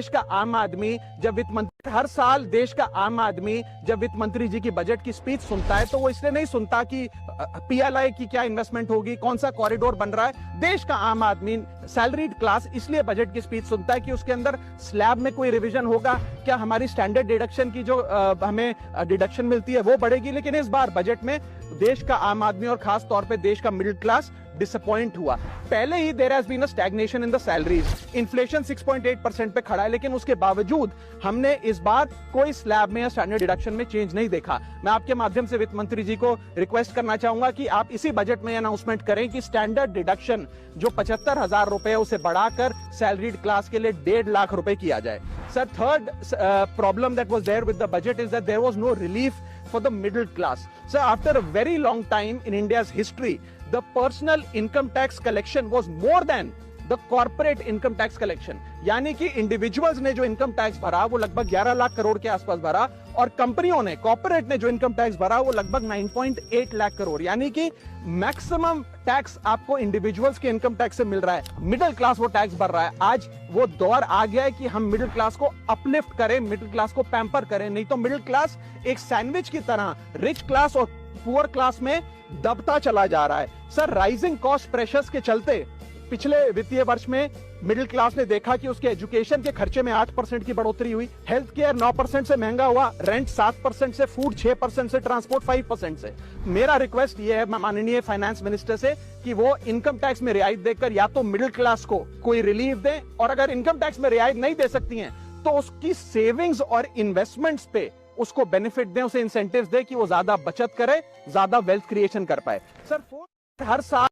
देश का आम आदमी जब वित्त मंत्री हर साल देश का आम आदमी जब वित्त मंत्री जी की बजट की स्पीच सुनता है तो वो इसलिए नहीं सुनता कि पीएलआई की क्या इन्वेस्टमेंट होगी, कौन सा कॉरिडोर बन रहा है। देश का आम आदमी सैलरीड क्लास इसलिए बजट की स्पीच सुनता है कि उसके अंदर स्लैब में कोई रिवीजन होगा, क्या हमारी स्टैंडर्ड डिडक्शन की जो हमें डिडक्शन मिलती है वो बढ़ेगी। लेकिन इस बार बजट में देश का आम आदमी और खास तौर पे देश का मिडिल क्लास डिसअपॉइंट हुआ। पहले ही there has been a stagnation in the salaries, inflation 6.8% पे खड़ा है, लेकिन उसके बावजूद हमने इस बार कोई स्लैब में या स्टैंडर्ड डिडक्शन में चेंज नहीं देखा। मैं आपके माध्यम से वित्त मंत्री जी को रिक्वेस्ट करना चाहूंगा कि आप इसी बजट में अनाउंसमेंट करें कि स्टैंडर्ड डिडक्शन जो 75,000 रुपए उसे बढ़ाकर सैलरीड क्लास के लिए 1.5 लाख रुपए किया जाए। Sir, third problem that was there with the budget is that there was no relief for the middle class. So after a very long time in India's history, the personal income tax collection was more than the corporate income tax collection. यानी कि individuals ने जो income tax भरा वो लगभग 11 लाख करोड़ के आसपास भरा, और कंपनियों ने, कॉर्पोरेट ने जो इनकम टैक्स भरा वो लगभग 9.8 लाख करोड़। यानी कि मैक्सिमम टैक्स आपको इंडिविजुअल्स के इनकम टैक्स से मिल रहा है, मिडिल क्लास वो टैक्स भर रहा है। आज वो दौर आ गया है कि हम मिडिल क्लास को अपलिफ्ट करें, मिडिल क्लास को पैम्पर करें, नहीं तो मिडिल क्लास एक सैंडविच की तरह रिच क्लास और पुअर क्लास में दबता चला जा रहा है। सर, राइजिंग कॉस्ट प्रेशर्स के चलते पिछले वित्तीय वर्ष में मिडिल क्लास ने देखा कि उसके एजुकेशन के खर्चे में 8% की बढ़ोतरी हुई, हेल्थ केयर 9% से महंगा हुआ, रेंट 7% से, फूड 6% से, ट्रांसपोर्ट 5% से। मेरा रिक्वेस्ट ये है माननीय फाइनेंस मिनिस्टर से कि वो इनकम टैक्स में रियायत देकर या तो मिडिल क्लास को कोई रिलीफ दें, और अगर इनकम टैक्स में रियायत नहीं दे सकती हैं तो उसकी सेविंग्स और इन्वेस्टमेंट्स पे उसको बेनिफिट दें, उसे इंसेंटिव्स दें कि वो ज्यादा बचत करे, ज्यादा वेल्थ क्रिएशन कर पाए। सर, हर साल